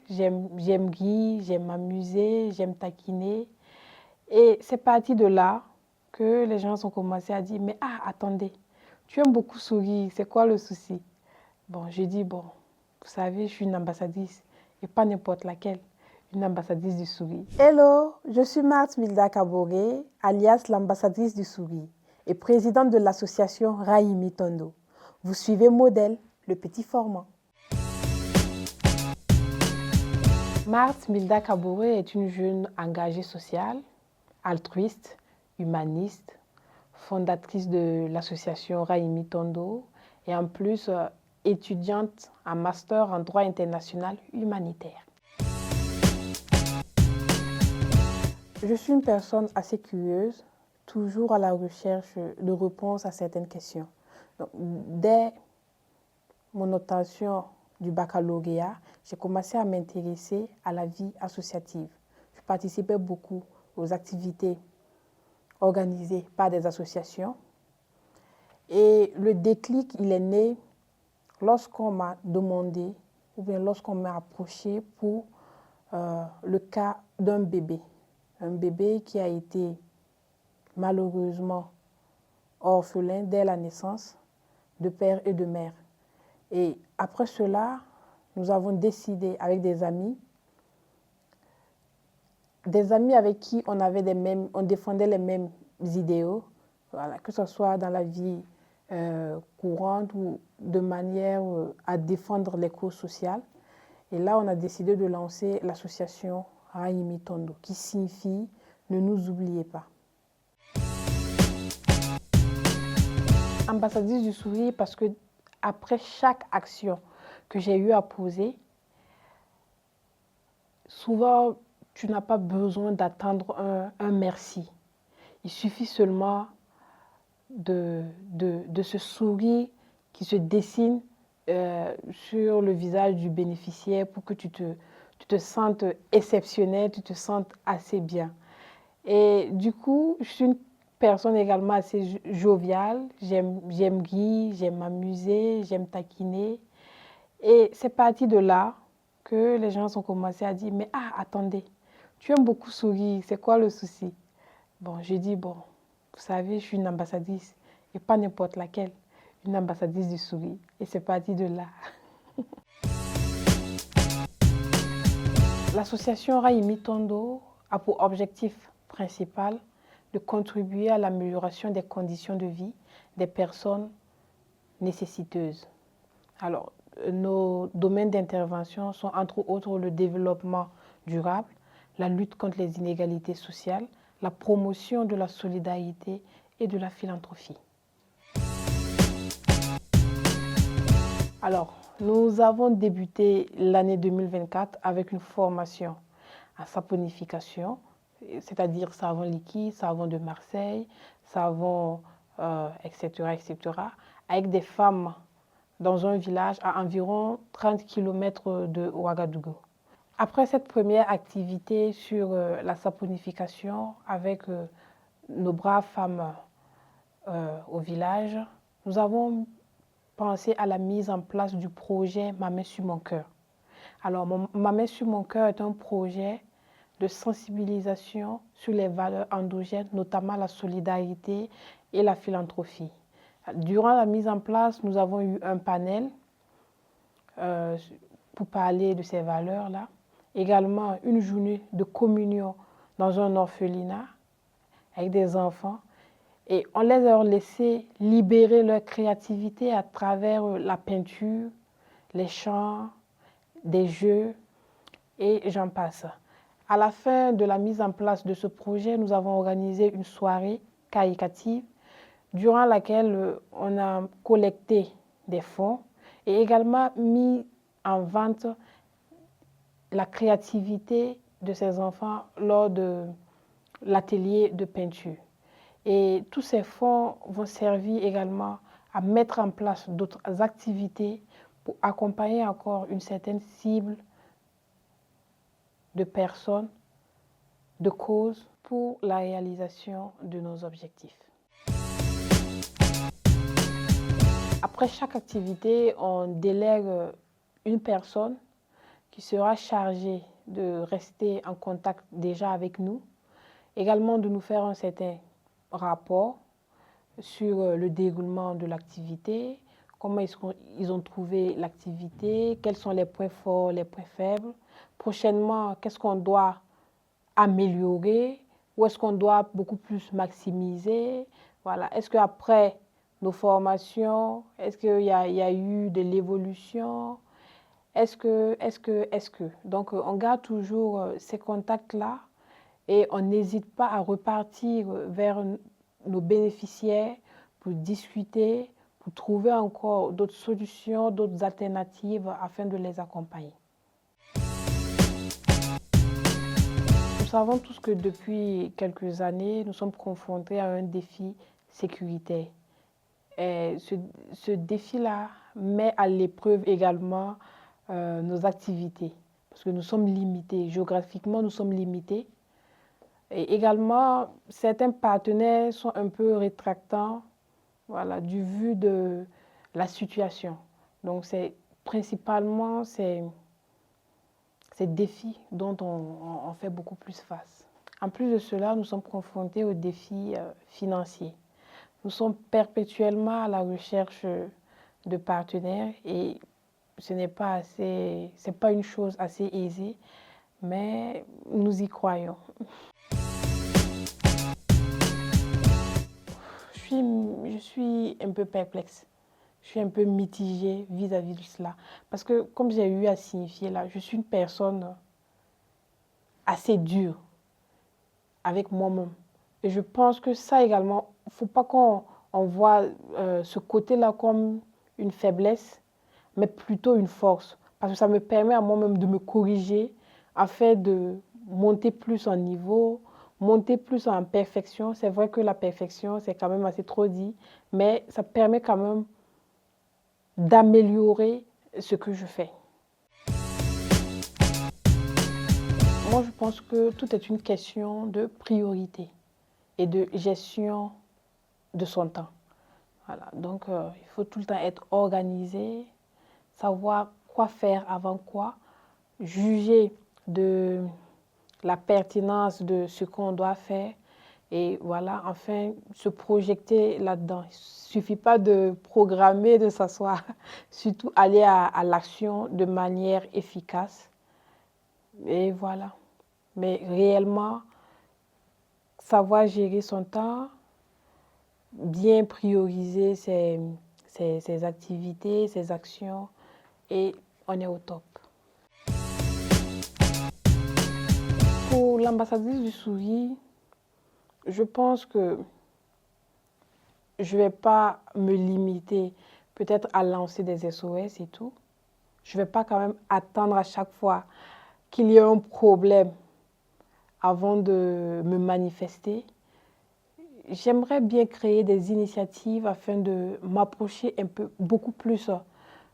j'aime rire, j'aime m'amuser, j'aime taquiner. Et c'est parti de là que les gens ont commencé à dire, mais attendez, tu aimes beaucoup sourire, c'est quoi le souci? Bon, je dis, bon, vous savez, je suis une ambassadrice, et pas n'importe laquelle, une ambassadrice du sourire. Hello, je suis Marthe Milda Kaboré, alias l'ambassadrice du sourire, et présidente de l'association Rahimi Tondo. Vous suivez Modèle, le petit format. Marthe Milda Kaboré est une jeune engagée sociale, altruiste, humaniste, fondatrice de l'association Rahimi Tondo et en plus étudiante en master en droit international humanitaire. Je suis une personne assez curieuse, toujours à la recherche de réponses à certaines questions. Donc, dès mon obtention du baccalauréat, j'ai commencé à m'intéresser à la vie associative. Je participais beaucoup aux activités organisées par des associations. Et le déclic, il est né lorsqu'on m'a demandé, ou bien lorsqu'on m'a approché pour le cas d'un bébé. Un bébé qui a été malheureusement orphelin dès la naissance de père et de mère. Et après cela, nous avons décidé avec des amis avec qui on défendait les mêmes idéaux, voilà, que ce soit dans la vie courante ou de manière à défendre les causes sociales. Et là, on a décidé de lancer l'association Rahimi Tondo, qui signifie « Ne nous oubliez pas ». Ambassadrice du sourire parce que après chaque action que j'ai eu à poser, souvent, tu n'as pas besoin d'attendre un merci. Il suffit seulement de ce sourire qui se dessine sur le visage du bénéficiaire pour que tu te sentes exceptionnel, tu te sentes assez bien. Et du coup, je suis une personne également assez joviale. J'aime rire, j'aime m'amuser, j'aime taquiner. Et c'est parti de là que les gens ont commencé à dire, mais attendez, tu aimes beaucoup sourire, c'est quoi le souci? Bon, je dis, bon, vous savez, je suis une ambassadrice, et pas n'importe laquelle, une ambassadrice du sourire. Et c'est parti de là. L'association Rahimi Tondo a pour objectif principal de contribuer à l'amélioration des conditions de vie des personnes nécessiteuses. Alors, nos domaines d'intervention sont entre autres le développement durable, la lutte contre les inégalités sociales, la promotion de la solidarité et de la philanthropie. Alors, nous avons débuté l'année 2024 avec une formation en saponification, c'est-à-dire savon liquide, savon de Marseille, savon, etc., avec des femmes dans un village à environ 30 km de Ouagadougou. Après cette première activité sur la saponification avec nos braves femmes au village, nous avons pensé à la mise en place du projet Ma main sur mon cœur. Alors, Ma main sur mon cœur est un projet de sensibilisation sur les valeurs endogènes, notamment la solidarité et la philanthropie. Durant la mise en place, nous avons eu un panel pour parler de ces valeurs-là. Également, une journée de communion dans un orphelinat avec des enfants. Et on les a laissé libérer leur créativité à travers la peinture, les chants, des jeux et j'en passe. À la fin de la mise en place de ce projet, nous avons organisé une soirée caritative durant laquelle on a collecté des fonds et également mis en vente la créativité de ces enfants lors de l'atelier de peinture. Et tous ces fonds vont servir également à mettre en place d'autres activités pour accompagner encore une certaine cible de personnes, de causes pour la réalisation de nos objectifs. Après chaque activité, on délègue une personne qui sera chargé de rester en contact déjà avec nous, également de nous faire un certain rapport sur le déroulement de l'activité, comment ils ont trouvé l'activité, quels sont les points forts, les points faibles. Prochainement, qu'est-ce qu'on doit améliorer, ou est-ce qu'on doit beaucoup plus maximiser. Voilà. Est-ce qu'après nos formations, est-ce qu'il y a eu de l'évolution? Est-ce que. Donc, on garde toujours ces contacts-là et on n'hésite pas à repartir vers nos bénéficiaires pour discuter, pour trouver encore d'autres solutions, d'autres alternatives afin de les accompagner. Nous savons tous que depuis quelques années, nous sommes confrontés à un défi sécuritaire. Et ce défi-là met à l'épreuve également nos activités, parce que nous sommes limités, géographiquement nous sommes limités. Et également, certains partenaires sont un peu rétractants, voilà, du vu de la situation. Donc, c'est principalement ces défis dont on fait beaucoup plus face. En plus de cela, nous sommes confrontés aux défis financiers. Nous sommes perpétuellement à la recherche de partenaires et ce n'est pas une chose assez aisée, mais nous y croyons. Je suis un peu perplexe. Je suis un peu mitigée vis-à-vis de cela. Parce que, comme j'ai eu à signifier là, je suis une personne assez dure avec moi-même. Et je pense que ça également, il ne faut pas qu'on voit ce côté-là comme une faiblesse, mais plutôt une force. Parce que ça me permet à moi-même de me corriger afin de monter plus en niveau, monter plus en perfection. C'est vrai que la perfection, c'est quand même assez trop dit, mais ça permet quand même d'améliorer ce que je fais. Moi, je pense que tout est une question de priorité et de gestion de son temps. Voilà. Donc, il faut tout le temps être organisé, savoir quoi faire avant quoi, juger de la pertinence de ce qu'on doit faire et voilà, enfin, se projeter là-dedans. Il ne suffit pas de programmer, de s'asseoir, surtout aller à l'action de manière efficace. Et voilà. Mais réellement, savoir gérer son temps, bien prioriser ses activités, ses actions, et on est au top. Pour l'ambassadrice du sourire, je pense que je ne vais pas me limiter peut-être à lancer des SOS et tout. Je ne vais pas quand même attendre à chaque fois qu'il y ait un problème avant de me manifester. J'aimerais bien créer des initiatives afin de m'approcher beaucoup plus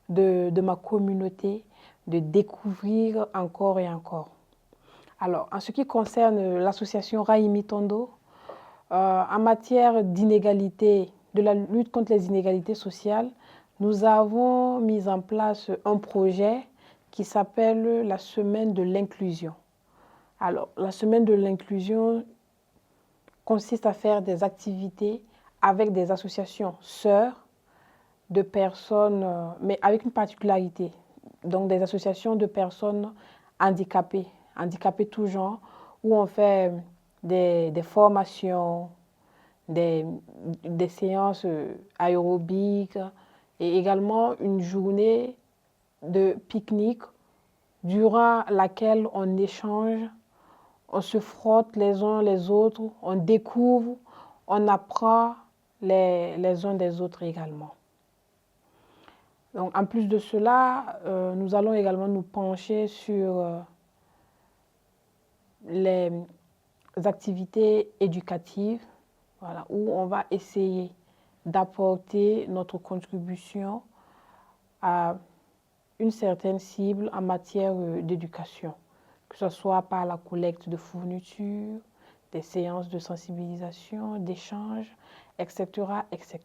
de ma communauté, de découvrir encore et encore. Alors, en ce qui concerne l'association Raimi Tondo, en matière d'inégalité, de la lutte contre les inégalités sociales, nous avons mis en place un projet qui s'appelle la Semaine de l'inclusion. Alors, la Semaine de l'inclusion consiste à faire des activités avec des associations sœurs de personnes, mais avec une particularité, donc des associations de personnes handicapées tout genre, où on fait des formations, des séances aérobiques et également une journée de pique-nique durant laquelle on échange, on se frotte les uns les autres, on découvre, on apprend les uns des autres également. Donc, en plus de cela, nous allons également nous pencher sur les activités éducatives, voilà, où on va essayer d'apporter notre contribution à une certaine cible en matière d'éducation, que ce soit par la collecte de fournitures, des séances de sensibilisation, d'échange, etc., etc.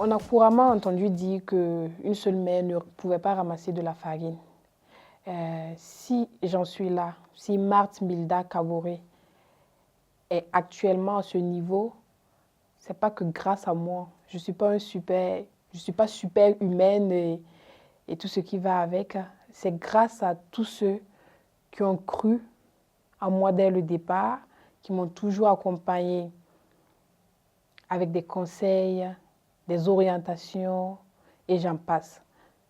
On a couramment entendu dire qu'une seule mère ne pouvait pas ramasser de la farine. Si j'en suis là, si Marthe Milda Kaboré est actuellement à ce niveau, c'est pas que grâce à moi. Je suis pas super humaine et tout ce qui va avec. C'est grâce à tous ceux qui ont cru en moi dès le départ, qui m'ont toujours accompagnée avec des conseils, des orientations et j'en passe.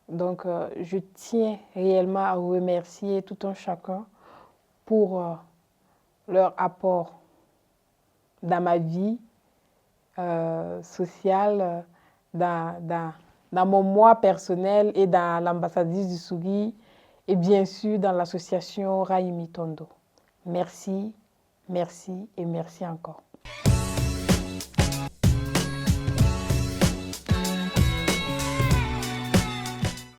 Donc, je tiens réellement à remercier tout un chacun pour leur apport dans ma vie sociale, dans mon moi personnel et dans l'ambassadrice du Souris et bien sûr dans l'association Raimi Tondo. Merci, merci et merci encore.